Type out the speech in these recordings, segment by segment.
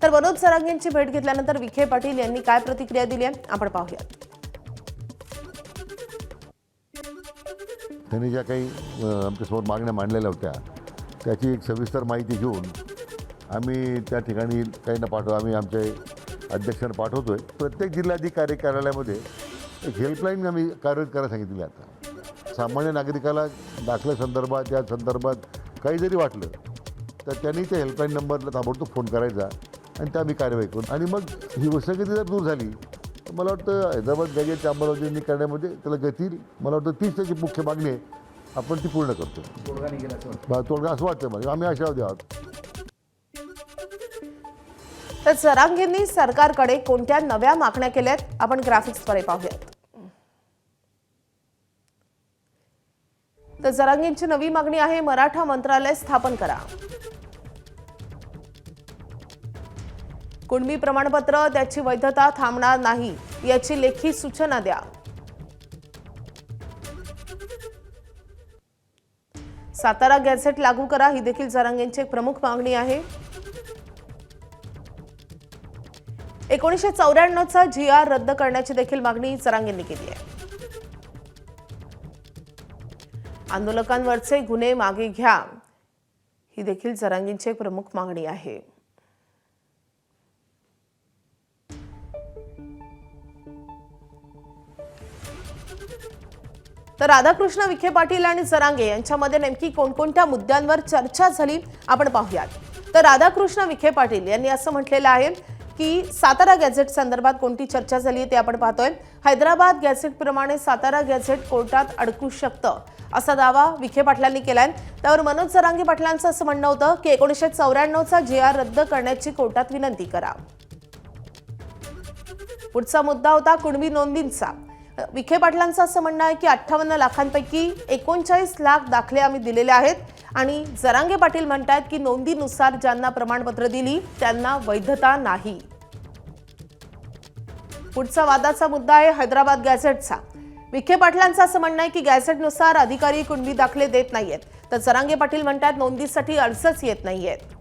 तर मनोज जरांगेंची भेट घेतल्यानंतर विखे पाटील यांनी काय प्रतिक्रिया दिली आहे आपण पाहूयात। त्यांनी ज्या काही आमच्यासमोर मागण्या मांडलेल्या होत्या त्याची एक सविस्तर माहिती घेऊन आम्ही त्या ठिकाणी काहींना आम्ही आमच्या अध्यक्षांना पाठवतोय। प्रत्येक जिल्हाधिकारी कार्यालयामध्ये एक हेल्पलाईन आम्ही कार्यरत करायला सांगितली। आता सामान्य नागरिकाला दाखल्यासंदर्भात या संदर्भात काही जरी वाटलं तर त्यांनी त्या हेल्पलाईन नंबरला ताबडतोब फोन करायचा आणि त्या आम्ही कारवाई करू। आणि मग ही वसगती जर दूर झाली तर मला वाटतं हैदराबाद गॅजेटच्या अंमलबजावणी करण्यामध्ये त्याला गती येईल। मला वाटतं तीच त्याची मुख्य मागणी आहे, आपण ती पूर्ण करतो। तोडगा असं वाटतं मला, आम्ही आशावादी आहोत। तर जरांगेंनी सरकारकडे कोणत्या नव्या मागण्या केल्यात आपण ग्राफिक्सद्वारे पाहूयात। तर जरांगेंची नवी मागणी आहे मराठा मंत्रालय स्थापन करा। कुणबी प्रमाणपत्र त्याची वैधता थांबणार नाही याची लेखी सूचना द्या। सातारा गॅझेट लागू करा ही देखील जरांगेंची एक प्रमुख मागणी आहे। 1994चा GR रद्द करण्याची देखील मागणी जरांगेंनी केली आहे। आंदोलकांवरचे गुन्हे मागे घ्या ही देखील जरांगेंची एक प्रमुख मागणी आहे। तर राधाकृष्ण विखे पाटील आणि जरांगे यांच्यामध्ये नेमकी कोणकोणत्या मुद्द्यांवर चर्चा झाली आपण पाहूयात। तर राधाकृष्ण विखे पाटील यांनी असं म्हटलेलं आहे की सातारा गॅझेट संदर्भात कोणती चर्चा झाली ते आपण पाहतोय। हैदराबाद गॅझेट प्रमाणे सातारा गॅझेट कोर्टात अडकू शकतं असा दावा विखे पाटलांनी केलाय। त्यावर मनोज जरांगे पाटलांचं असं म्हणणं होतं की 1994चा GR रद्द करण्याची कोर्टात विनंती करा। पुढचा मुद्दा होता कुणबी नोंदींचा। विखे पाटलांचं असं म्हणणं आहे की 58 लाखांपैकी 39 लाख दाखले आम्ही दिलेले आहेत आणि जरांगे पाटील म्हणतात की नोंदीनुसार ज्यांना प्रमाणपत्र दिली त्यांना वैधता नाही। पुढचा वादाचा मुद्दा आहे हैदराबाद गॅझेटचा। विखे पाटलांचं असं म्हणणं आहे की गॅझेटनुसार अधिकारी कुणबी दाखले देत नाहीयेत, तर जरांगे पाटील म्हणतात नोंदीसाठी अर्जच येत नाहीयेत।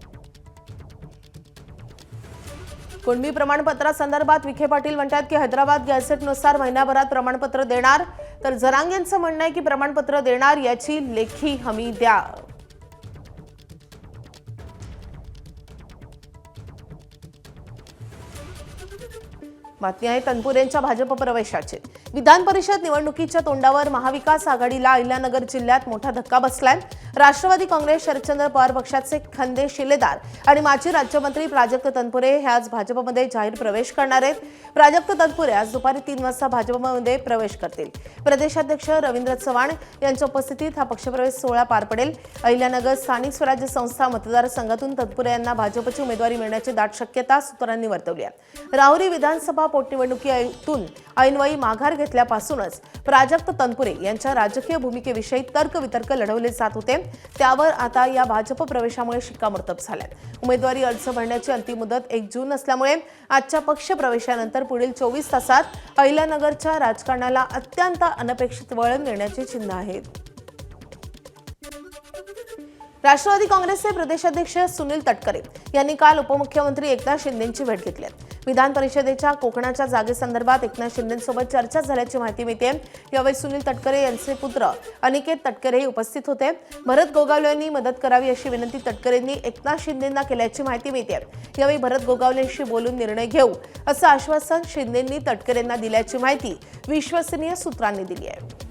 कुणबी प्रमाणपत्रासंदर्भात विखे पाटील म्हणतात की हैदराबाद गॅझेटनुसार महिन्याभरात प्रमाणपत्र देणार, तर जरांगेंचं म्हणणं आहे की प्रमाणपत्र देणार याची लेखी हमी द्या। बातमी आहे तनपुरेंच्या भाजप प्रवेशाची। विधान परिषद निवडणुकीच्या तोंडावर महाविकास आघाडीला अहिल्यानगर जिल्ह्यात मोठा धक्का बसलाय। राष्ट्रवादी काँग्रेस शरदचंद्र पवार पक्षाचे खंदे शिलेदार आणि माजी राज्यमंत्री प्राजक्त तनपुरे हे आज भाजपमध्ये जाहीर प्रवेश करणार आहेत। प्राजक्त तनपुरे आज दुपारी 3 वाजता भाजपमध्ये प्रवेश करतील। प्रदेशाध्यक्ष रवींद्र चव्हाण यांच्या उपस्थितीत हा पक्षप्रवेश सोहळा पार पडेल। अहिल्यानगर स्थानिक स्वराज्य संस्था मतदारसंघातून तनपुरे यांना भाजपची उमेदवारी मिळण्याची दाट शक्यता सूत्रांनी वर्तवली आहे। राहुरी विधानसभा पोटनिवडणुकीतून ऐनवेळी माघार घेतल्यापासूनच प्राजक्त तनपुरे यांच्या राजकीय भूमिकेविषयी तर्कवितर्क लढवले जात होते, त्यावर आता या भाजप प्रवेशामुळे शिक्कामोर्तब झालाय। उमेदवारी अर्ज भरण्याची अंतिम मुदत 1 जून असल्यामुळे आजच्या पक्ष प्रवेशानंतर पुढील 24 तासात अहिल्यानगरच्या राजकारणाला अत्यंत अनपेक्षित वळण देण्याची चिन्ह आहेत। राष्ट्रवादी काँग्रेसचे प्रदेशाध्यक्ष सुनील तटकरे यांनी काल उपमुख्यमंत्री एकनाथ शिंदेंची भेट घेतली। विधान परिषदेच्या कोकणाच्या जागेसंदर्भात एकनाथ शिंदेंसोबत चर्चा झाल्याची माहिती मिळते। यावेळी सुनील तटकरे यांचे पुत्र अनिकेत तटकरे उपस्थित होते। भरत गोगावले यांनी मदत करावी अशी विनंती तटकरेंनी एकनाथ शिंदेंना केल्याची माहिती मिळते। यावेळी भरत गोगावलेंशी बोलून निर्णय घेऊ असं आश्वासन शिंदेंनी तटकरेंना दिल्याची माहिती विश्वसनीय सूत्रांनी दिली आहे।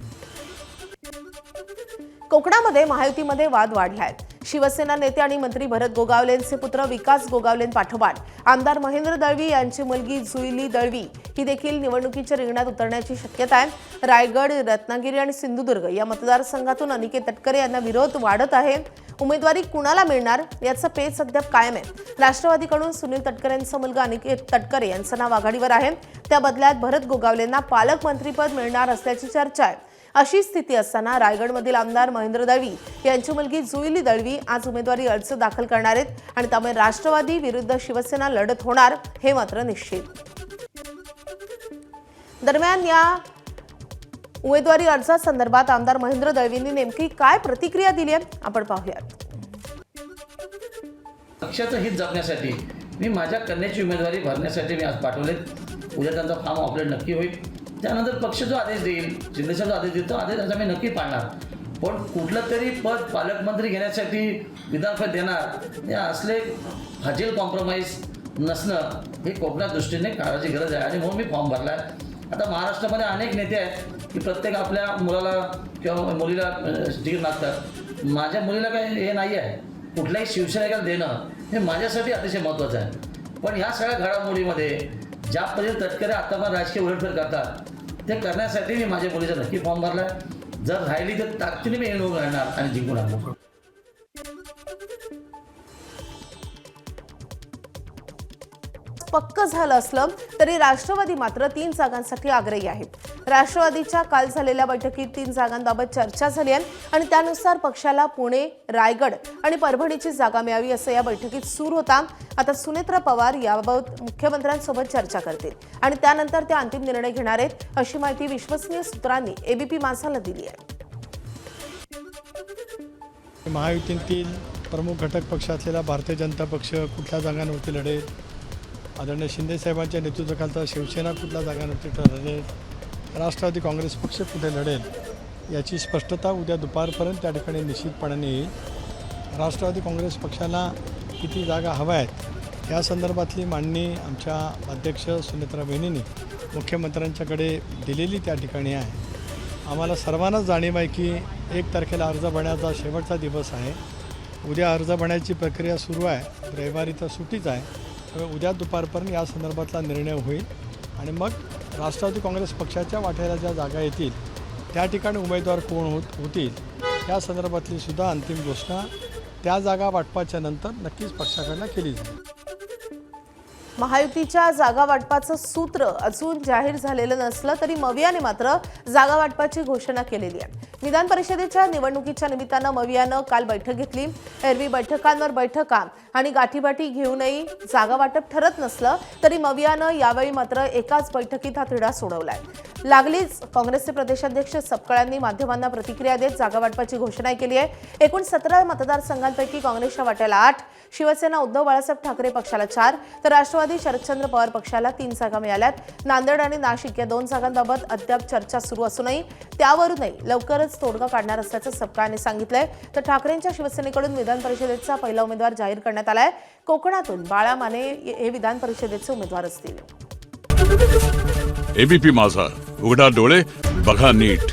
कोकणामध्ये महायुतीमध्ये वाद वाढलाय। शिवसेना नेते आणि मंत्री भरत गोगावलेंचे पुत्र विकास गोगावलेंपाठोपाठ आमदार महेंद्र दळवी यांची मुलगी जुईली दळवी ही देखील निवडणुकीच्या रिंगणात उतरण्याची शक्यता आहे। रायगड, रत्नागिरी आणि सिंधुदुर्ग या मतदारसंघातून अनिकेत तटकरे यांना विरोध वाढत आहे। उमेदवारी कुणाला मिळणार याचं पेच अद्याप कायम आहे। राष्ट्रवादीकडून सुनील तटकरेंचा मुलगा अनिकेत तटकरे यांचं नाव आघाडीवर आहे, त्या बदल्यात भरत गोगावलेंना पालकमंत्रीपद मिळणार असल्याची चर्चा आहे। अशी स्थिती असताना रायगडमधील आमदार महेंद्र दळवी यांची मुलगी जुईली दळवी आज उमेदवारी अर्ज दाखल करणार आहेत आणि त्यामुळे राष्ट्रवादी विरुद्ध शिवसेना लढत होणार हे मात्र निश्चित। दरम्यान या उमेदवारी अर्जासंदर्भात आमदार महेंद्र दळवींनी नेमकी काय प्रतिक्रिया दिली आहे आपण पाहूयात। पक्षाचं हित जपण्यासाठी मी माझ्या कन्याची उमेदवारी भरण्यासाठी मी आज पाठवले. उद्या त्यांचा फॉर्म अपलोड नक्की होईल. त्यानंतर पक्ष जो आदेश देईल, शिंदेसाहेब जो आदेश देईल तो आदेश त्यांचा मी नक्की पाळणार. पण कुठलं तरी पद पालकमंत्री घेण्यासाठी विधानसभेत देणार हे असले फाजील कॉम्प्रोमाइज नसणं हे कोकणात दृष्टीने काळाची गरज आहे आणि म्हणून मी फॉर्म भरला आहे. आता महाराष्ट्रामध्ये अनेक नेते आहेत की प्रत्येक आपल्या मुलाला किंवा मुलीला तिकीट मागतात. माझ्या मुलीला काही हे नाही आहे. कुठल्याही शिवसेनेला देणं हे माझ्यासाठी अतिशय महत्त्वाचं आहे. पण ह्या सगळ्या घडामोडीमध्ये ज्या पद्धतीने तटकरे आत्तापर्यंत राजकीय उलटफेर करतात ते करण्यासाठी मी माझ्या मुलीचा नक्की फॉर्म भरला आहे. जर राहिली तर ताकदीने मी निवडून आणणार आणि जिंकून आणणार. पक्क झालं असलं तरी राष्ट्रवादी मात्र 3 जागांसाठी आग्रही आहे. राष्ट्रवादीच्या काल झालेल्या बैठकीत 3 जागांबाबत चर्चा झाली आहे आणि त्यानुसार पक्षाला पुणे, रायगड आणि परभणीची जागा मिळावी असं या बैठकीत सूर होता. आता सुनेत्रा पवार याबाबत मुख्यमंत्र्यांसोबत चर्चा करतील आणि त्यानंतर ते अंतिम निर्णय घेणार आहेत अशी माहिती विश्वसनीय सूत्रांनी एबीपी माझाला दिली आहे. महायुतीतील प्रमुख घटक पक्ष असलेला भारतीय जनता पक्ष कुठल्या जागांवरती लढेल, आदरणीय शिंदेसाहेबांच्या नेतृत्वाखालचा शिवसेना कुठल्या जागांवरती लढेल, राष्ट्रवादी काँग्रेस पक्ष कुठे लढेल याची स्पष्टता उद्या दुपारपर्यंत त्या ठिकाणी निश्चितपणाने येईल. राष्ट्रवादी काँग्रेस पक्षाला किती जागा हव्या आहेत या संदर्भातली मांडणी आमच्या अध्यक्ष सुनेत्रा बहिणींनी मुख्यमंत्र्यांच्याकडे दिलेली त्या ठिकाणी आहे. आम्हाला सर्वांनाच जाणीव आहे की 1 तारखेला अर्ज भरण्याचा शेवटचा दिवस आहे. उद्या अर्ज भरण्याची प्रक्रिया सुरू आहे. रविवारी तर सुट्टीच आहे. त्यामुळे उद्या दुपारपर्यंत या संदर्भातला निर्णय होईल आणि मग राष्ट्रवादी काँग्रेस पक्षाच्या वाट्याला ज्या जागा येतील त्या ठिकाणी उमेदवार कोण होतील या संदर्भातली सुद्धा अंतिम घोषणा त्या जागा वाटपाच्या नंतर नक्कीच पक्षाकडनं केली जाईल. महायुतीच्या जागा वाटपाचं सूत्र अजून जाहीर झालेलं नसलं तरी मवियाने मात्र जागा वाटपाची घोषणा केलेली आहे. विधान परिषदेच्या निवडणुकीच्या निमित्तानं मवियानं काल बैठक घेतली. एरवी बैठकांवर बैठका आणि गाठीबाठी घेऊनही जागा वाटप ठरत नसलं तरी मवियानं यावेळी मात्र एकाच बैठकीत हा तिढा सोडवलाय. लागलीच काँग्रेसचे प्रदेशाध्यक्ष सपकाळांनी माध्यमांना प्रतिक्रिया देत जागा वाटपाची घोषणा केली आहे. एकूण 17 मतदारसंघांपैकी काँग्रेसच्या वाट्याला 8, शिवसेना उद्धव बाळासाहेब ठाकरे पक्षाला 4 तर राष्ट्रवादी शरदचंद्र पवार पक्षाला 3 जागा मिळाल्यात. नांदेड आणि नाशिक या 2 जागांबाबत अद्याप चर्चा सुरू असूनही त्यावरूनही लवकरच तोडगा काढणार असल्याचं सपकाळांनी सांगितलंय. तर ठाकरेंच्या शिवसेनेकडून विधान परिषदेचा पहिला उमेदवार जाहीर करण्यात आलाय. कोकणातून बाळा माने हे विधान परिषदेचे उमेदवार असतील. एबीपी माझा, उघडा डोळे बघा नीट.